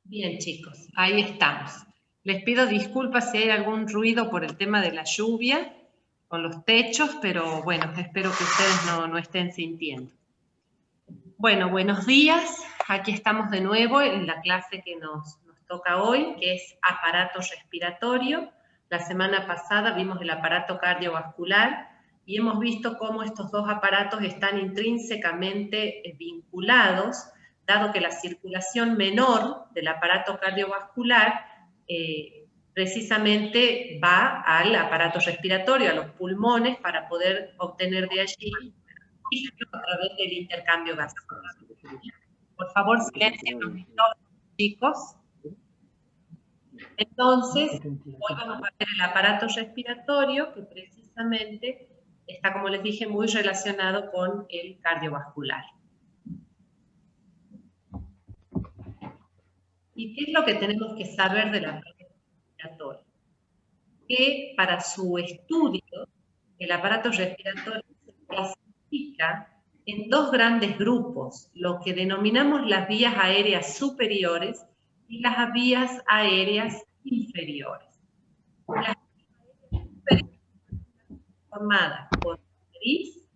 Bien, chicos, ahí estamos. Les pido disculpas si hay algún ruido por el tema de la lluvia con los techos, pero bueno, espero que ustedes no estén sintiendo. Bueno, buenos días. Aquí estamos de nuevo en la clase que nos toca hoy, que es aparato respiratorio. La semana pasada vimos el aparato cardiovascular y hemos visto cómo estos dos aparatos están intrínsecamente vinculados, dado que la circulación menor del aparato cardiovascular precisamente va al aparato respiratorio, a los pulmones, para poder obtener de allí a través del intercambio gaseoso. Por favor, silencien los micrófonos, chicos. Entonces, hoy vamos a ver el aparato respiratorio, que precisamente está, como les dije, muy relacionado con el cardiovascular. ¿Y qué es lo que tenemos que saber del aparato respiratorio? Que para su estudio, el aparato respiratorio se clasifica en dos grandes grupos, lo que denominamos las vías aéreas superiores y las vías aéreas inferiores. Las vías superiores están formadas por la nariz,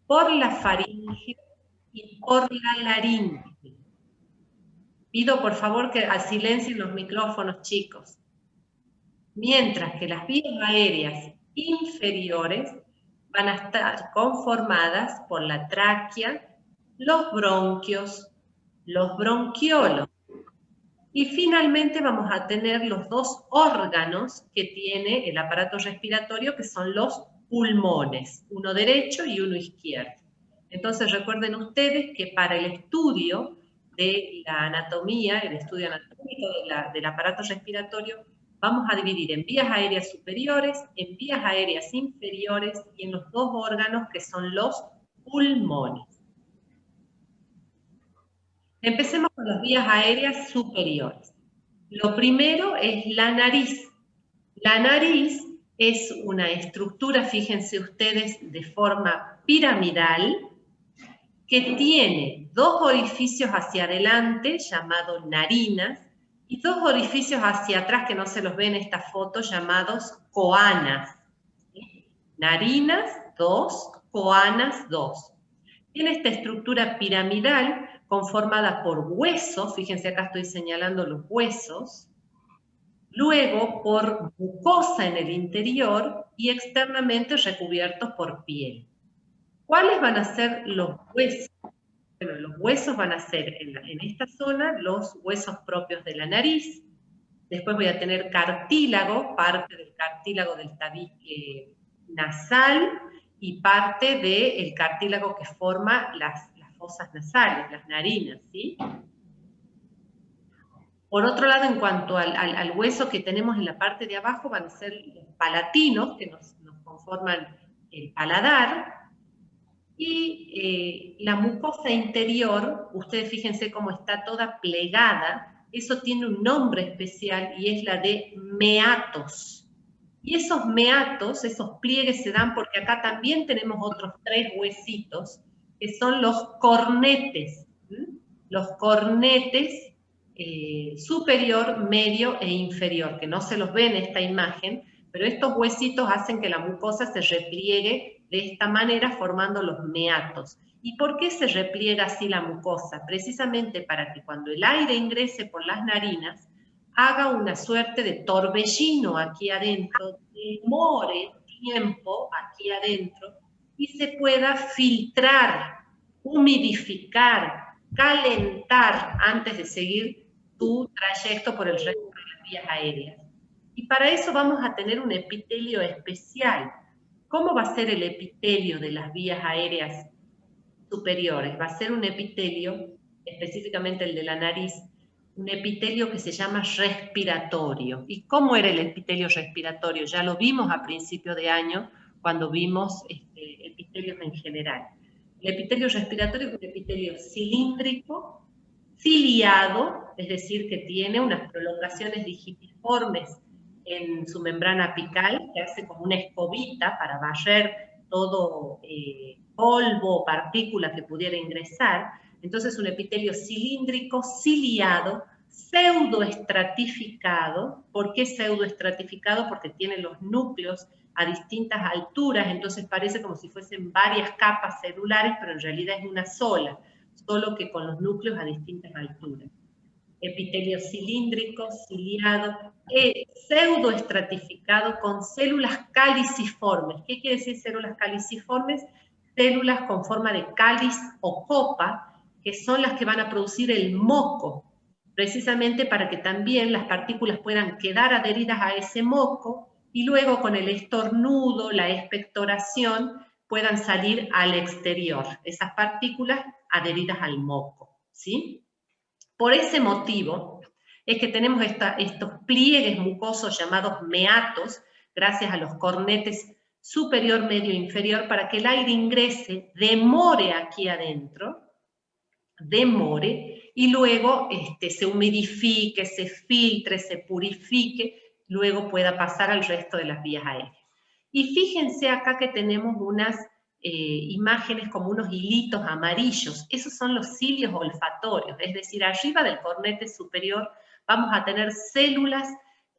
por la faringe y por la laringe. Pido por favor que silencien los micrófonos, chicos. Mientras que las vías aéreas inferiores van a estar conformadas por la tráquea, los bronquios, los bronquiolos. Y finalmente vamos a tener los dos órganos que tiene el aparato respiratorio, que son los pulmones, uno derecho y uno izquierdo. Entonces recuerden ustedes que para el estudio de la anatomía, el estudio anatómico del aparato respiratorio, vamos a dividir en vías aéreas superiores, en vías aéreas inferiores y en los dos órganos que son los pulmones. Empecemos con las vías aéreas superiores. Lo primero es la nariz. La nariz es una estructura, fíjense ustedes, de forma piramidal, que tiene dos orificios hacia adelante, llamados narinas, y dos orificios hacia atrás, que no se los ve en esta foto, llamados coanas. ¿Sí? Narinas, 2, coanas, 2. Tiene esta estructura piramidal conformada por huesos, fíjense acá estoy señalando los huesos, luego por mucosa en el interior y externamente recubiertos por piel. ¿Cuáles van a ser los huesos? Bueno, los huesos van a ser en esta zona los huesos propios de la nariz. Después voy a tener cartílago, parte del cartílago del tabique nasal y parte del cartílago que forma las fosas nasales, las narinas, ¿sí? Por otro lado, en cuanto al hueso que tenemos en la parte de abajo, van a ser los palatinos, que nos conforman el paladar, y la mucosa interior, ustedes fíjense cómo está toda plegada, eso tiene un nombre especial y es la de meatos. Y esos meatos, esos pliegues se dan porque acá también tenemos otros tres huesitos, que son los cornetes. Los cornetes superior, medio e inferior, que no se los ve en esta imagen, pero estos huesitos hacen que la mucosa se repliegue de esta manera formando los meatos. ¿Y por qué se repliega así la mucosa? Precisamente para que cuando el aire ingrese por las narinas, haga una suerte de torbellino aquí adentro, demore tiempo aquí adentro y se pueda filtrar, humidificar, calentar antes de seguir tu trayecto por el resto de las vías aéreas. Y para eso vamos a tener un epitelio especial. ¿Cómo va a ser el epitelio de las vías aéreas superiores? Va a ser un epitelio, específicamente el de la nariz, un epitelio que se llama respiratorio. ¿Y cómo era el epitelio respiratorio? Ya lo vimos a principio de año cuando vimos epitelios en general. El epitelio respiratorio es un epitelio cilíndrico, ciliado, es decir, que tiene unas prolongaciones digitiformes en su membrana apical, que hace como una escobita para barrer todo polvo o partícula que pudiera ingresar. Entonces un epitelio cilíndrico, ciliado, pseudoestratificado. ¿Por qué pseudoestratificado? Porque tiene los núcleos a distintas alturas, entonces parece como si fuesen varias capas celulares, pero en realidad es una sola, solo que con los núcleos a distintas alturas. Epitelio cilíndrico, ciliado, pseudoestratificado con células caliciformes. ¿Qué quiere decir células caliciformes? Células con forma de cáliz o copa, que son las que van a producir el moco, precisamente para que también las partículas puedan quedar adheridas a ese moco y luego con el estornudo, la expectoración, puedan salir al exterior, esas partículas adheridas al moco, ¿sí? Por ese motivo es que tenemos estos pliegues mucosos llamados meatos, gracias a los cornetes superior, medio e inferior, para que el aire ingrese, demore aquí adentro, y luego se humidifique, se filtre, se purifique, luego pueda pasar al resto de las vías aéreas. Y fíjense acá que tenemos unas imágenes como unos hilitos amarillos, esos son los cilios olfatorios, es decir, arriba del cornete superior vamos a tener células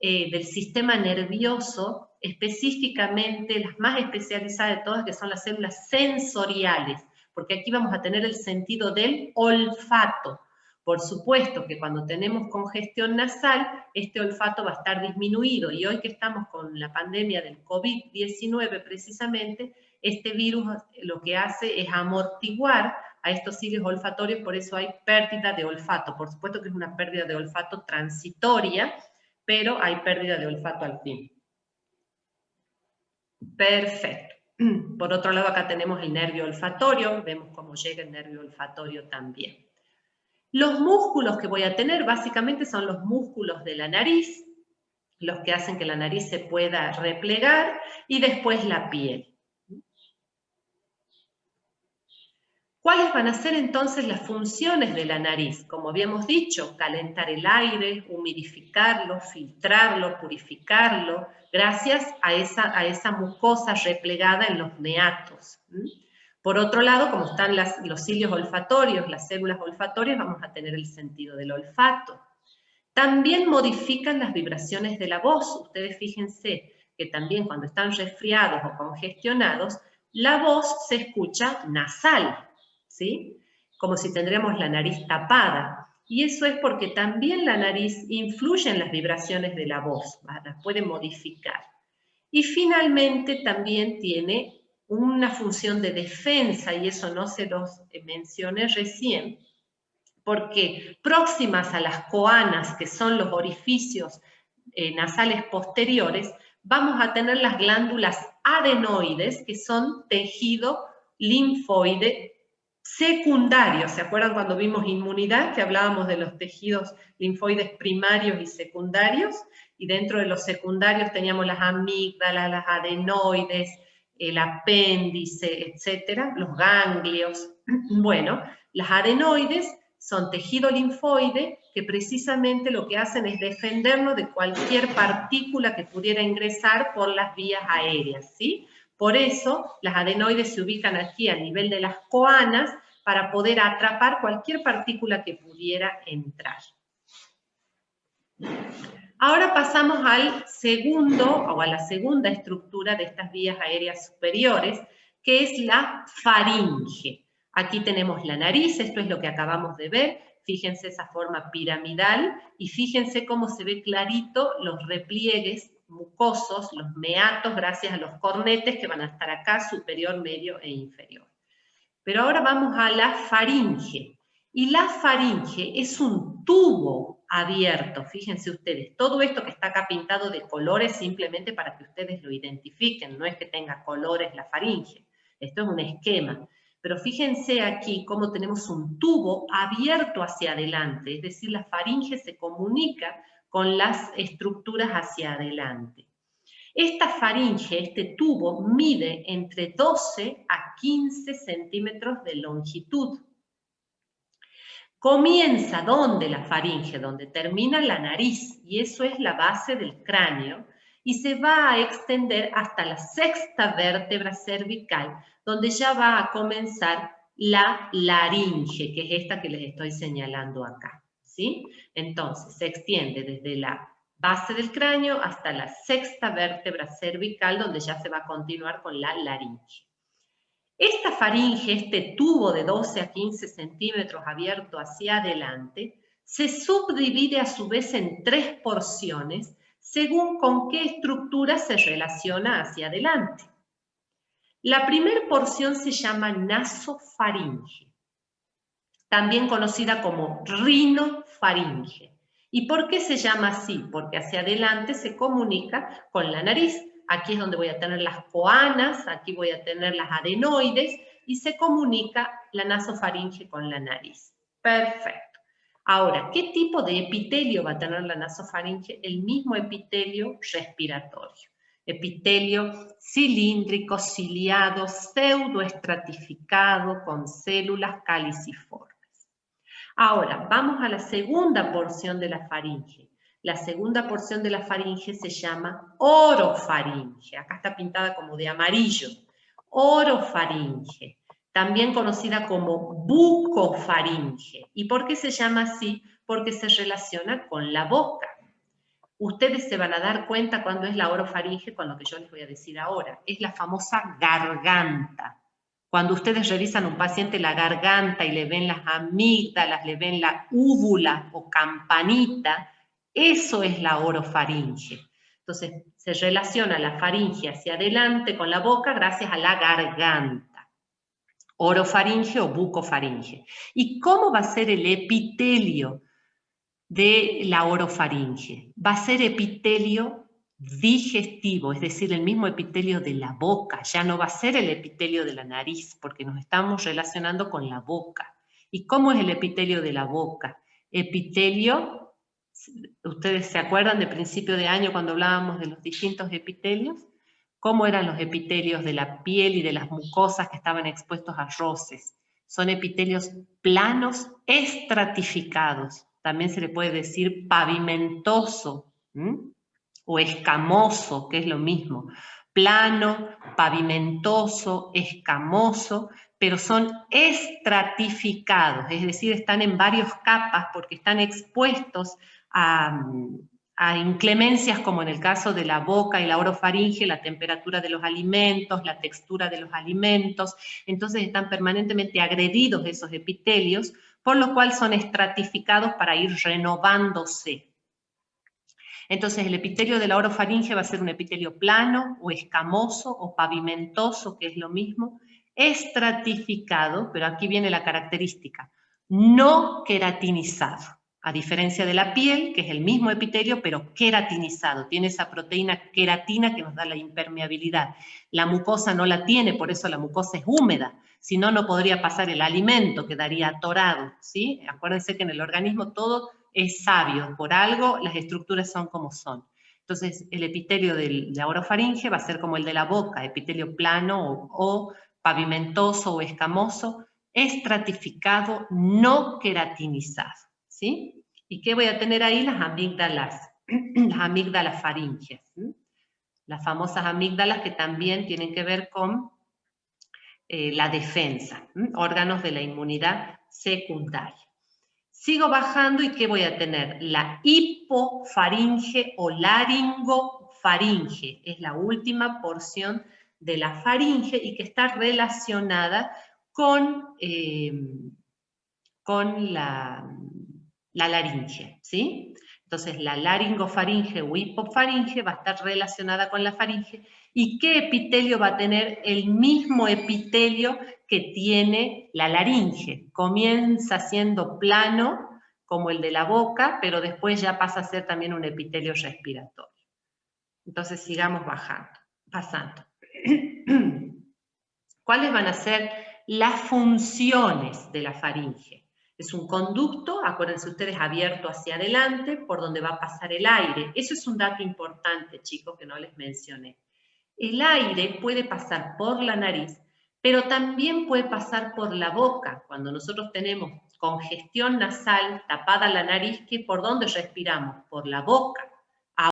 del sistema nervioso, específicamente las más especializadas de todas, que son las células sensoriales, porque aquí vamos a tener el sentido del olfato. Por supuesto que cuando tenemos congestión nasal, este olfato va a estar disminuido, y hoy que estamos con la pandemia del COVID-19 precisamente, este virus lo que hace es amortiguar a estos cilios olfatorios, por eso hay pérdida de olfato. Por supuesto que es una pérdida de olfato transitoria, pero hay pérdida de olfato al fin. Perfecto. Por otro lado, acá tenemos el nervio olfatorio, vemos cómo llega el nervio olfatorio también. Los músculos que voy a tener básicamente son los músculos de la nariz, los que hacen que la nariz se pueda replegar, y después la piel. ¿Cuáles van a ser entonces las funciones de la nariz? Como habíamos dicho, calentar el aire, humidificarlo, filtrarlo, purificarlo, gracias a esa mucosa replegada en los meatos. Por otro lado, como están los cilios olfatorios, las células olfatorias, vamos a tener el sentido del olfato. También modifican las vibraciones de la voz. Ustedes fíjense que también cuando están resfriados o congestionados, la voz se escucha nasal, ¿sí? Como si tendríamos la nariz tapada. Y eso es porque también la nariz influye en las vibraciones de la voz, las puede modificar. Y finalmente también tiene una función de defensa, y eso no se los mencioné recién, porque próximas a las coanas, que son los orificios nasales posteriores, vamos a tener las glándulas adenoides, que son tejido linfoide secundario. ¿Se acuerdan cuando vimos inmunidad, que hablábamos de los tejidos linfoides primarios y secundarios? Y dentro de los secundarios teníamos las amígdalas, las adenoides, el apéndice, etcétera, los ganglios. Bueno, las adenoides son tejido linfoide que precisamente lo que hacen es defendernos de cualquier partícula que pudiera ingresar por las vías aéreas, ¿sí? Por eso las adenoides se ubican aquí a nivel de las coanas para poder atrapar cualquier partícula que pudiera entrar. Ahora pasamos al segundo, o a la segunda estructura de estas vías aéreas superiores, que es la faringe. Aquí tenemos la nariz, esto es lo que acabamos de ver, fíjense esa forma piramidal, y fíjense cómo se ve clarito los repliegues mucosos, los meatos, gracias a los cornetes que van a estar acá, superior, medio e inferior. Pero ahora vamos a la faringe. Y la faringe es un tubo abierto, fíjense ustedes, todo esto que está acá pintado de colores simplemente para que ustedes lo identifiquen, no es que tenga colores la faringe, esto es un esquema. Pero fíjense aquí cómo tenemos un tubo abierto hacia adelante, es decir, la faringe se comunica con las estructuras hacia adelante. Esta faringe, este tubo, mide entre 12 a 15 centímetros de longitud. Comienza ¿dónde la faringe? Donde termina la nariz, y eso es la base del cráneo, y se va a extender hasta la sexta vértebra cervical, donde ya va a comenzar la laringe, que es esta que les estoy señalando acá, ¿sí? Entonces, se extiende desde la base del cráneo hasta la sexta vértebra cervical, donde ya se va a continuar con la laringe. Esta faringe, este tubo de 12 a 15 centímetros abierto hacia adelante, se subdivide a su vez en 3 porciones según con qué estructura se relaciona hacia adelante. La primera porción se llama nasofaringe, también conocida como rinofaringe. ¿Y por qué se llama así? Porque hacia adelante se comunica con la nariz. Aquí es donde voy a tener las coanas, aquí voy a tener las adenoides, y se comunica la nasofaringe con la nariz. Perfecto. Ahora, ¿qué tipo de epitelio va a tener la nasofaringe? El mismo epitelio respiratorio. Epitelio cilíndrico, ciliado, pseudoestratificado, con células caliciformes. Ahora, vamos a la segunda porción de la faringe. La segunda porción de la faringe se llama orofaringe. Acá está pintada como de amarillo. Orofaringe, también conocida como bucofaringe. ¿Y por qué se llama así? Porque se relaciona con la boca. Ustedes se van a dar cuenta cuando es la orofaringe con lo que yo les voy a decir ahora. Es la famosa garganta. Cuando ustedes revisan a un paciente la garganta y le ven las amígdalas, le ven la úvula o campanita, eso es la orofaringe. Entonces, se relaciona la faringe hacia adelante con la boca gracias a la garganta. Orofaringe o bucofaringe. ¿Y cómo va a ser el epitelio de la orofaringe? Va a ser epitelio digestivo, es decir, el mismo epitelio de la boca, ya no va a ser el epitelio de la nariz, porque nos estamos relacionando con la boca. ¿Y cómo es el epitelio de la boca? Epitelio, ¿ustedes se acuerdan de principio de año cuando hablábamos de los distintos epitelios? ¿Cómo eran los epitelios de la piel y de las mucosas que estaban expuestos a roces? Son epitelios planos estratificados. También se le puede decir pavimentoso, o escamoso, que es lo mismo. Plano, pavimentoso, escamoso, pero son estratificados, es decir, están en varias capas porque están expuestos a inclemencias como en el caso de la boca y la orofaringe, la temperatura de los alimentos, la textura de los alimentos, entonces están permanentemente agredidos esos epitelios, por lo cual son estratificados para ir renovándose. Entonces el epitelio de la orofaringe va a ser un epitelio plano o escamoso o pavimentoso, que es lo mismo, estratificado, pero aquí viene la característica, no queratinizado. A diferencia de la piel, que es el mismo epitelio, pero queratinizado. Tiene esa proteína queratina que nos da la impermeabilidad. La mucosa no la tiene, por eso la mucosa es húmeda. Si no, no podría pasar el alimento, quedaría atorado, ¿sí? Acuérdense que en el organismo todo es sabio. Por algo las estructuras son como son. Entonces, el epitelio de la orofaringe va a ser como el de la boca, epitelio plano o pavimentoso o escamoso, estratificado, no queratinizado. ¿Sí? ¿Y qué voy a tener ahí? Las amígdalas faringes. ¿Sí? Las famosas amígdalas que también tienen que ver con la defensa, ¿sí? Órganos de la inmunidad secundaria. Sigo bajando y ¿qué voy a tener? La hipofaringe o laringofaringe. Es la última porción de la faringe y que está relacionada con la laringe, ¿sí? Entonces, la laringofaringe o hipofaringe va a estar relacionada con la faringe. ¿Y qué epitelio va a tener? El mismo epitelio que tiene la laringe. Comienza siendo plano, como el de la boca, pero después ya pasa a ser también un epitelio respiratorio. Entonces, sigamos pasando. ¿Cuáles van a ser las funciones de la faringe? Es un conducto, acuérdense ustedes, abierto hacia adelante, por donde va a pasar el aire. Eso es un dato importante, chicos, que no les mencioné. El aire puede pasar por la nariz, pero también puede pasar por la boca. Cuando nosotros tenemos congestión nasal, tapada la nariz, ¿por dónde respiramos? Por la boca.